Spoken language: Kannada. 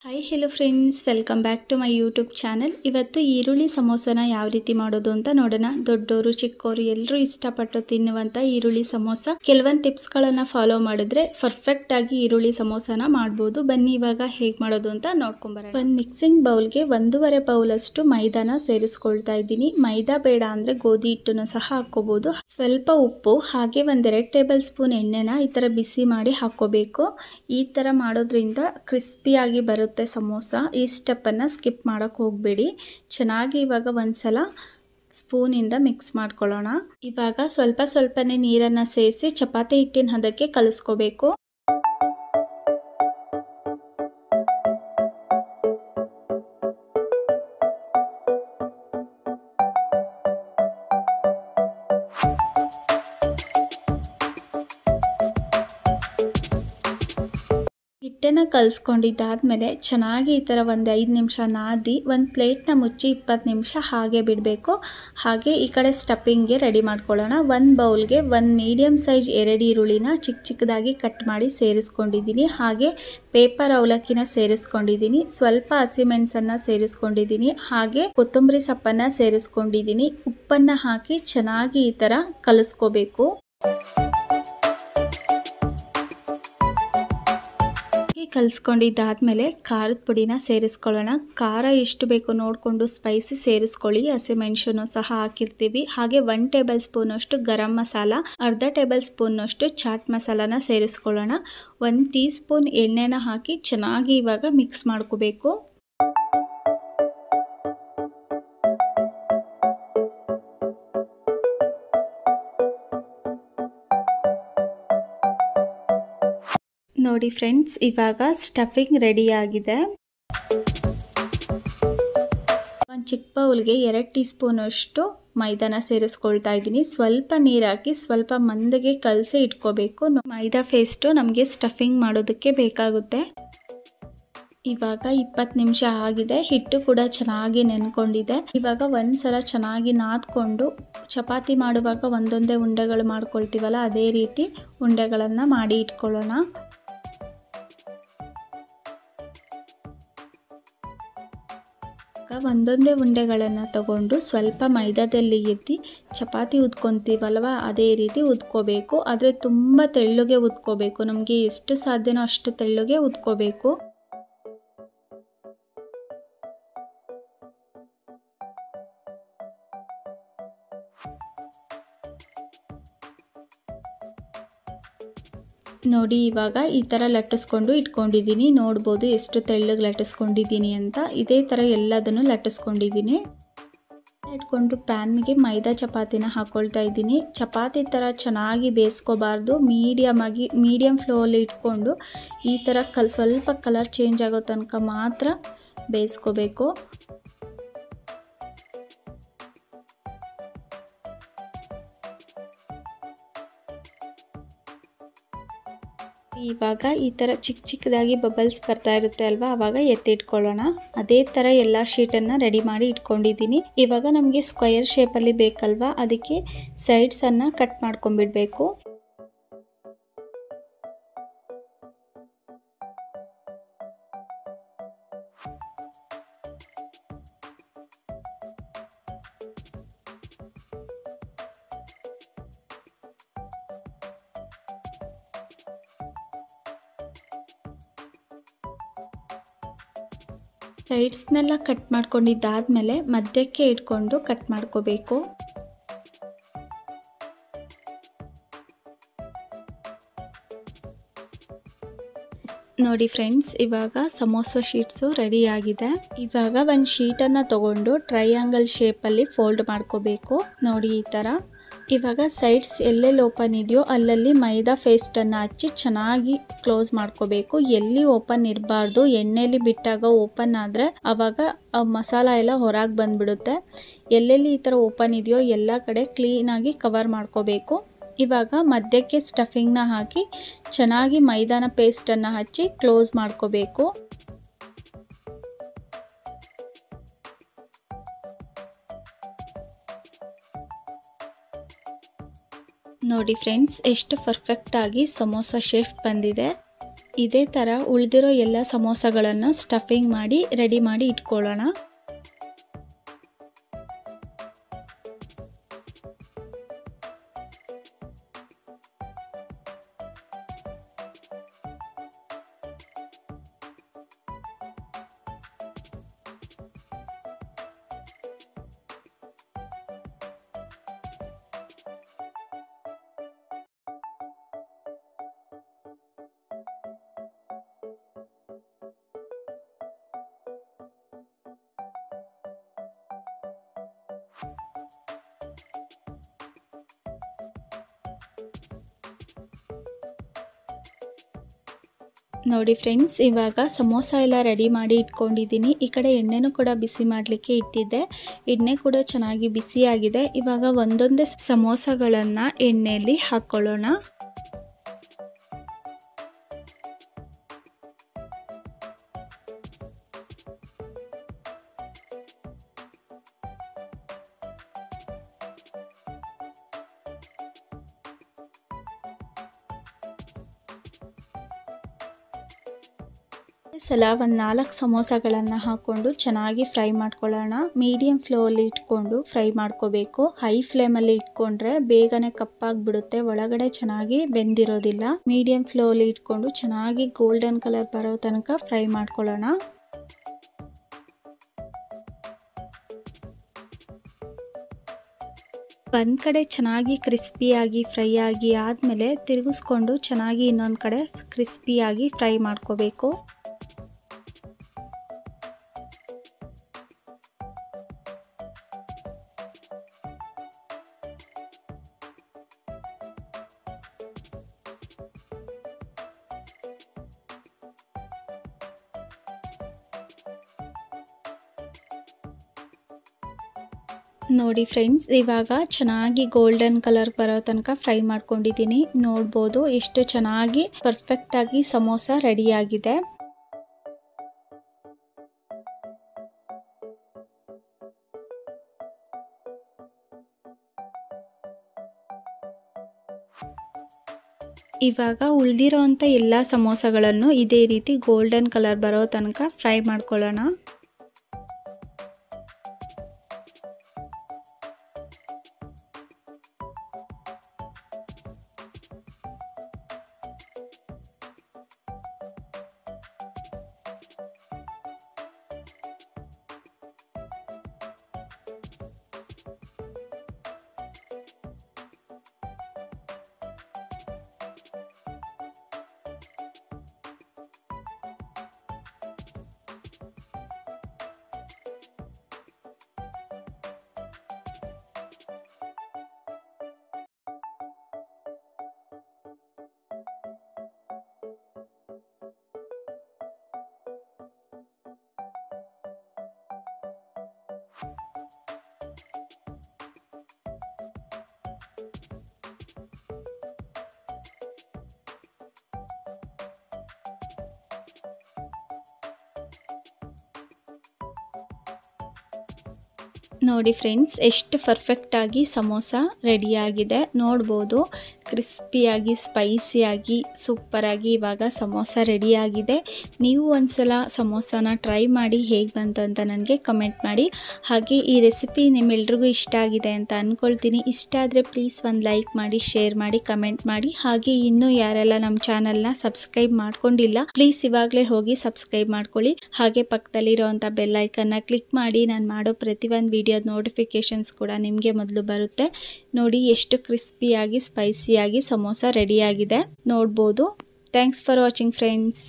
Hi hello friends, welcome back to my YouTube channel. ಇವತ್ತು ಈರುಳ್ಳಿ ಸಮೋಸನ ಯಾವ ರೀತಿ ಮಾಡೋದು ಅಂತ ನೋಡೋಣ. ದೊಡ್ಡೋರು ಚಿಕ್ಕವರು ಎಲ್ಲರೂ ಇಷ್ಟಪಟ್ಟು ತಿನ್ನುವಂಥ ಈರುಳ್ಳಿ ಸಮೋಸ. ಕೆಲವೊಂದು ಟಿಪ್ಸ್ಗಳನ್ನು ಫಾಲೋ ಮಾಡಿದ್ರೆ ಪರ್ಫೆಕ್ಟ್ ಆಗಿ ಈರುಳ್ಳಿ ಸಮೋಸನ ಮಾಡ್ಬೋದು. ಬನ್ನಿ ಇವಾಗ ಹೇಗೆ ಮಾಡೋದು ಅಂತ ನೋಡ್ಕೊಂಬರೋಣ. ಒಂದು ಮಿಕ್ಸಿಂಗ್ ಬೌಲ್ಗೆ 1.5 ಬೌಲ್ ಅಷ್ಟು ಮೈದಾನ ಸೇರಿಸ್ಕೊಳ್ತಾ ಇದ್ದೀನಿ. ಮೈದಾ ಬೇಡ ಅಂದರೆ ಗೋಧಿ ಹಿಟ್ಟನ್ನು ಸಹ ಹಾಕ್ಕೋಬೋದು. ಸ್ವಲ್ಪ ಉಪ್ಪು, ಹಾಗೆ 1-2 ಟೇಬಲ್ ಸ್ಪೂನ್ ಎಣ್ಣೆನ ಈ ಥರ ಬಿಸಿ ಮಾಡಿ ಹಾಕ್ಕೋಬೇಕು. ಈ ಥರ ಮಾಡೋದ್ರಿಂದ ಕ್ರಿಸ್ಪಿಯಾಗಿ ಬರುತ್ತೆ ಸಮೋಸ. ಈ ಸ್ಟೆಪ್ಪನ್ನು ಸ್ಕಿಪ್ ಮಾಡೋಕ್ಕೆ ಹೋಗಬೇಡಿ. ಚೆನ್ನಾಗಿ ಇವಾಗ ಒಂದ್ಸಲ ಸ್ಪೂನಿಂದ ಮಿಕ್ಸ್ ಮಾಡ್ಕೊಳ್ಳೋಣ. ಇವಾಗ ಸ್ವಲ್ಪನೇ ನೀರನ್ನು ಸೇರಿಸಿ ಚಪಾತಿ ಹಿಟ್ಟಿನ ಹದಕ್ಕೆ ಕಲಿಸ್ಕೋಬೇಕು. ಹಿಟ್ಟನ್ನು ಕಲಿಸ್ಕೊಂಡಿದ್ದಾದಮೇಲೆ ಚೆನ್ನಾಗಿ ಈ ಥರ ಒಂದು 5 ನಿಮಿಷ ನಾದಿ ಒಂದು ಪ್ಲೇಟ್ನ ಮುಚ್ಚಿ 20 ನಿಮಿಷ ಹಾಗೆ ಬಿಡಬೇಕು. ಹಾಗೆ ಈ ಕಡೆ ಸ್ಟಫಿಂಗ್ಗೆ ರೆಡಿ ಮಾಡ್ಕೊಳ್ಳೋಣ. ಒಂದು ಬೌಲ್ಗೆ 1 ಮೀಡಿಯಮ್ ಸೈಜ್ 2 ಈರುಳ್ಳಿನ ಚಿಕ್ಕದಾಗಿ ಕಟ್ ಮಾಡಿ ಸೇರಿಸ್ಕೊಂಡಿದ್ದೀನಿ. ಹಾಗೆ ಪೇಪರ್ ಅವಲಕ್ಕಿನ ಸೇರಿಸ್ಕೊಂಡಿದ್ದೀನಿ. ಸ್ವಲ್ಪ ಹಸಿಮೆಣಸನ್ನು ಸೇರಿಸ್ಕೊಂಡಿದ್ದೀನಿ. ಹಾಗೆ ಕೊತ್ತಂಬರಿ ಸೊಪ್ಪನ್ನು ಸೇರಿಸ್ಕೊಂಡಿದ್ದೀನಿ. ಉಪ್ಪನ್ನು ಹಾಕಿ ಚೆನ್ನಾಗಿ ಈ ಥರ ಕಲಿಸ್ಕೋಬೇಕು. ಕಲಿಸ್ಕೊಂಡಿದ್ದಾದಮೇಲೆ ಖಾರದ ಪುಡಿನ ಸೇರಿಸ್ಕೊಳ್ಳೋಣ. ಖಾರ ಎಷ್ಟು ಬೇಕೋ ನೋಡಿಕೊಂಡು ಸ್ಪೈಸಿ ಸೇರಿಸ್ಕೊಳ್ಳಿ. ಹಸಿಮೆಣಸನ್ನು ಸಹ ಹಾಕಿರ್ತೀವಿ. ಹಾಗೆ 1 ಟೇಬಲ್ ಸ್ಪೂನ್ ಅಷ್ಟು ಗರಂ ಮಸಾಲ, ಅರ್ಧ ಟೇಬಲ್ ಸ್ಪೂನ್ ಅಷ್ಟು ಚಾಟ್ ಮಸಾಲಾನ ಸೇರಿಸ್ಕೊಳ್ಳೋಣ. 1 ಟೀ ಸ್ಪೂನ್ ಎಣ್ಣೆನ ಹಾಕಿ ಚೆನ್ನಾಗಿ ಇವಾಗ ಮಿಕ್ಸ್ ಮಾಡ್ಕೋಬೇಕು. ನೋಡಿ ಫ್ರೆಂಡ್ಸ್, ಇವಾಗ ಸ್ಟಫಿಂಗ್ ರೆಡಿ ಆಗಿದೆ. ಒಂದು ಚಿಕ್ಕ ಬೌಲ್ಗೆ 2 ಟೀ ಸ್ಪೂನ್ ಅಷ್ಟು ಮೈದಾನ ಸೇರಿಸ್ಕೊಳ್ತಾ ಇದ್ದೀನಿ. ಸ್ವಲ್ಪ ನೀರು ಹಾಕಿ ಸ್ವಲ್ಪ ಮಂದಗೆ ಕಲಸಿ ಇಟ್ಕೋಬೇಕು. ಮೈದಾ ಪೇಸ್ಟು ನಮಗೆ ಸ್ಟಫಿಂಗ್ ಮಾಡೋದಕ್ಕೆ ಬೇಕಾಗುತ್ತೆ. ಇವಾಗ 20 ನಿಮಿಷ ಆಗಿದೆ. ಹಿಟ್ಟು ಕೂಡ ಚೆನ್ನಾಗಿ ನೆನ್ಕೊಂಡಿದೆ. ಇವಾಗ ಒಂದ್ಸಲ ಚೆನ್ನಾಗಿ ನಾದ್ಕೊಂಡು ಚಪಾತಿ ಮಾಡುವಾಗ ಒಂದೊಂದೇ ಉಂಡೆಗಳು ಮಾಡ್ಕೊಳ್ತೀವಲ್ಲ, ಅದೇ ರೀತಿ ಉಂಡೆಗಳನ್ನು ಮಾಡಿ ಇಟ್ಕೊಳ್ಳೋಣ. ಒಂದೊಂದೇ ಉಂಡೆಗಳನ್ನು ತಗೊಂಡು ಸ್ವಲ್ಪ ಮೈದಾದಲ್ಲಿ ಎತ್ತಿ ಚಪಾತಿ ಉದ್ಕೊತೀವಲ್ವ, ಅದೇ ರೀತಿ ಉದ್ಕೋಬೇಕು. ಆದರೆ ತುಂಬ ತೆಳ್ಳಗೆ ಉದ್ಕೋಬೇಕು. ನಮಗೆ ಎಷ್ಟು ಸಾಧ್ಯನೋ ಅಷ್ಟು ತೆಳ್ಳಗೆ ಉದ್ಕೋಬೇಕು. ನೋಡಿ, ಇವಾಗ ಈ ಥರ ಲಟ್ಟಿಸ್ಕೊಂಡು ಇಟ್ಕೊಂಡಿದ್ದೀನಿ. ನೋಡ್ಬೋದು ಎಷ್ಟು ತೆಳ್ಳಗೆ ಲಟ್ಟಿಸ್ಕೊಂಡಿದ್ದೀನಿ ಅಂತ. ಇದೇ ಥರ ಎಲ್ಲದನ್ನು ಲಟ್ಟಿಸ್ಕೊಂಡಿದ್ದೀನಿ. ಇಟ್ಕೊಂಡು ಪ್ಯಾನ್ಗೆ ಮೈದಾ ಚಪಾತಿನ ಹಾಕ್ಕೊಳ್ತಾ ಇದ್ದೀನಿ. ಚಪಾತಿ ಥರ ಚೆನ್ನಾಗಿ ಬೇಯಿಸ್ಕೋಬಾರ್ದು. ಮೀಡಿಯಮ್ ಫ್ಲೋಲ್ಲಿ ಇಟ್ಕೊಂಡು ಈ ಥರ ಸ್ವಲ್ಪ ಕಲರ್ ಚೇಂಜ್ ಆಗೋ ತನಕ ಮಾತ್ರ ಬೇಯಿಸ್ಕೋಬೇಕು. ಇವಾಗ ಈ ಥರ ಚಿಕ್ಕದಾಗಿ ಬಬಲ್ಸ್ ಬರ್ತಾ ಇರುತ್ತೆ ಅಲ್ವಾ, ಆವಾಗ ಎತ್ತಿಟ್ಕೊಳ್ಳೋಣ. ಅದೇ ಥರ ಎಲ್ಲ ಶೀಟನ್ನು ರೆಡಿ ಮಾಡಿ ಇಟ್ಕೊಂಡಿದ್ದೀನಿ. ಇವಾಗ ನಮಗೆ ಸ್ಕ್ವಯರ್ ಶೇಪಲ್ಲಿ ಬೇಕಲ್ವಾ, ಅದಕ್ಕೆ ಸೈಡ್ಸನ್ನು ಕಟ್ ಮಾಡ್ಕೊಂಡ್ಬಿಡ್ಬೇಕು. ಸೈಡ್ಸ್ನೆಲ್ಲ ಕಟ್ ಮಾಡ್ಕೊಂಡಿದ್ದಾದಮೇಲೆ ಮಧ್ಯಕ್ಕೆ ಇಟ್ಕೊಂಡು ಕಟ್ ಮಾಡ್ಕೋಬೇಕು. ನೋಡಿ ಫ್ರೆಂಡ್ಸ್, ಇವಾಗ ಸಮೋಸ ಶೀಟ್ಸು ರೆಡಿ ಆಗಿದೆ. ಇವಾಗ ಒಂದು ಶೀಟನ್ನು ತಗೊಂಡು ಟ್ರಯಾಂಗಲ್ ಶೇಪಲ್ಲಿ ಫೋಲ್ಡ್ ಮಾಡ್ಕೋಬೇಕು. ನೋಡಿ ಈ ಥರ. ಇವಾಗ ಸೈಡ್ಸ್ ಎಲ್ಲೆಲ್ಲಿ ಓಪನ್ ಇದೆಯೋ ಅಲ್ಲಲ್ಲಿ ಮೈದಾ ಪೇಸ್ಟನ್ನು ಹಚ್ಚಿ ಚೆನ್ನಾಗಿ ಕ್ಲೋಸ್ ಮಾಡ್ಕೋಬೇಕು. ಎಲ್ಲಿ ಓಪನ್ ಇರಬಾರ್ದು. ಎಣ್ಣೆಯಲ್ಲಿ ಬಿಟ್ಟಾಗ ಓಪನ್ ಆದರೆ ಆವಾಗ ಮಸಾಲ ಎಲ್ಲ ಹೊರಗೆ ಬಂದುಬಿಡುತ್ತೆ. ಎಲ್ಲೆಲ್ಲಿ ಈ ಥರ ಓಪನ್ ಇದೆಯೋ ಎಲ್ಲ ಕಡೆ ಕ್ಲೀನಾಗಿ ಕವರ್ ಮಾಡ್ಕೋಬೇಕು. ಇವಾಗ ಮಧ್ಯಕ್ಕೆ ಸ್ಟಫಿಂಗ್ನ ಹಾಕಿ ಚೆನ್ನಾಗಿ ಮೈದಾನ ಪೇಸ್ಟನ್ನು ಹಚ್ಚಿ ಕ್ಲೋಸ್ ಮಾಡ್ಕೋಬೇಕು. ನೋಡಿ ಫ್ರೆಂಡ್ಸ್, ಎಷ್ಟು ಪರ್ಫೆಕ್ಟಾಗಿ ಸಮೋಸ ಶೇಪ್ ಬಂದಿದೆ. ಇದೇ ಥರ ಉಳಿದಿರೋ ಎಲ್ಲ ಸಮೋಸಗಳನ್ನು ಸ್ಟಫಿಂಗ್ ಮಾಡಿ ರೆಡಿ ಮಾಡಿ ಇಟ್ಕೊಳ್ಳೋಣ. ನೋಡಿ ಫ್ರೆಂಡ್ಸ್, ಇವಾಗ ಸಮೋಸ ಎಲ್ಲ ರೆಡಿ ಮಾಡಿ ಇಟ್ಕೊಂಡಿದ್ದೀನಿ. ಈ ಕಡೆ ಎಣ್ಣೆನೂ ಕೂಡ ಬಿಸಿ ಮಾಡಲಿಕ್ಕೆ ಇಟ್ಟಿದ್ದೆ. ಎಣ್ಣೆ ಕೂಡ ಚೆನ್ನಾಗಿ ಬಿಸಿಯಾಗಿದೆ. ಇವಾಗ ಒಂದೊಂದೇ ಸಮೋಸಗಳನ್ನು ಎಣ್ಣೆಯಲ್ಲಿ ಹಾಕ್ಕೊಳ್ಳೋಣ. ಸಲ ಒಂದು 4 ಸಮೋಸಗಳನ್ನು ಹಾಕ್ಕೊಂಡು ಚೆನ್ನಾಗಿ ಫ್ರೈ ಮಾಡ್ಕೊಳ್ಳೋಣ. ಮೀಡಿಯಂ ಫ್ಲೇಮಲ್ಲಿ ಇಟ್ಕೊಂಡು ಫ್ರೈ ಮಾಡ್ಕೋಬೇಕು. ಹೈ ಫ್ಲೇಮಲ್ಲಿ ಇಟ್ಕೊಂಡ್ರೆ ಬೇಗನೆ ಕಪ್ಪಾಗಿಬಿಡುತ್ತೆ, ಒಳಗಡೆ ಚೆನ್ನಾಗಿ ಬೆಂದಿರೋದಿಲ್ಲ. ಮೀಡಿಯಂ ಫ್ಲೇಮಲ್ಲಿ ಇಟ್ಕೊಂಡು ಚೆನ್ನಾಗಿ ಗೋಲ್ಡನ್ ಕಲರ್ ಬರೋ ತನಕ ಫ್ರೈ ಮಾಡ್ಕೊಳ್ಳೋಣ. ಒಂದು ಕಡೆ ಚೆನ್ನಾಗಿ ಕ್ರಿಸ್ಪಿಯಾಗಿ ಫ್ರೈ ಆಗಿ ಆದಮೇಲೆ ತಿರುಗಿಸ್ಕೊಂಡು ಚೆನ್ನಾಗಿ ಇನ್ನೊಂದು ಕಡೆ ಕ್ರಿಸ್ಪಿಯಾಗಿ ಫ್ರೈ ಮಾಡ್ಕೋಬೇಕು. ನೋಡಿ ಫ್ರೆಂಡ್ಸ್, ಇವಾಗ ಚೆನ್ನಾಗಿ ಗೋಲ್ಡನ್ ಕಲರ್ ಬರೋ ತನಕ ಫ್ರೈ ಮಾಡ್ಕೊಂಡಿದ್ದೀನಿ. ನೋಡ್ಬೋದು ಎಷ್ಟು ಚೆನ್ನಾಗಿ ಪರ್ಫೆಕ್ಟಾಗಿ ಸಮೋಸ ರೆಡಿಯಾಗಿದೆ. ಇವಾಗ ಉಳಿದಿರೋಂಥ ಎಲ್ಲ ಸಮೋಸಗಳನ್ನು ಇದೇ ರೀತಿ ಗೋಲ್ಡನ್ ಕಲರ್ ಬರೋ ತನಕ ಫ್ರೈ ಮಾಡ್ಕೊಳ್ಳೋಣ. ನೋಡಿ ಫ್ರೆಂಡ್ಸ್, ಎಷ್ಟು ಪರ್ಫೆಕ್ಟಾಗಿ ಸಮೋಸ ರೆಡಿಯಾಗಿದೆ ನೋಡ್ಬೋದು. ಕ್ರಿಸ್ಪಿಯಾಗಿ ಸ್ಪೈಸಿಯಾಗಿ ಸೂಪರಾಗಿ ಇವಾಗ ಸಮೋಸ ರೆಡಿಯಾಗಿದೆ. ನೀವು ಒಂದ್ಸಲ ಸಮೋಸನ ಟ್ರೈ ಮಾಡಿ ಹೇಗೆ ಬಂತು ಅಂತ ನನಗೆ ಕಮೆಂಟ್ ಮಾಡಿ. ಹಾಗೆ ಈ ರೆಸಿಪಿ ನಿಮ್ಮೆಲ್ರಿಗೂ ಇಷ್ಟ ಆಗಿದೆ ಅಂತ ಅಂದ್ಕೊಳ್ತೀನಿ. ಇಷ್ಟ ಆದರೆ ಪ್ಲೀಸ್ ಒಂದು ಲೈಕ್ ಮಾಡಿ, ಶೇರ್ ಮಾಡಿ, ಕಮೆಂಟ್ ಮಾಡಿ. ಹಾಗೆ ಇನ್ನೂ ಯಾರೆಲ್ಲ ನಮ್ಮ ಚಾನಲ್ನ ಸಬ್ಸ್ಕ್ರೈಬ್ ಮಾಡ್ಕೊಂಡಿಲ್ಲ ಪ್ಲೀಸ್ ಇವಾಗಲೇ ಹೋಗಿ ಸಬ್ಸ್ಕ್ರೈಬ್ ಮಾಡ್ಕೊಳ್ಳಿ. ಹಾಗೆ ಪಕ್ಕದಲ್ಲಿರೋವಂಥ ಬೆಲ್ ಐಕನ್ನ ಕ್ಲಿಕ್ ಮಾಡಿ ನಾನು ಮಾಡೋ ಪ್ರತಿಯೊಂದು ವಿಡಿಯೋದ ನೋಟಿಫಿಕೇಷನ್ಸ್ ಕೂಡ ನಿಮಗೆ ಮೊದಲು ಬರುತ್ತೆ. ನೋಡಿ ಎಷ್ಟು ಕ್ರಿಸ್ಪಿಯಾಗಿ ಸ್ಪೈಸಿಯಾಗಿ ಸಮೋಸ ರೆಡಿಯಾಗಿದೆ ನೋಡ್ಬೋದು. Thanks for watching friends.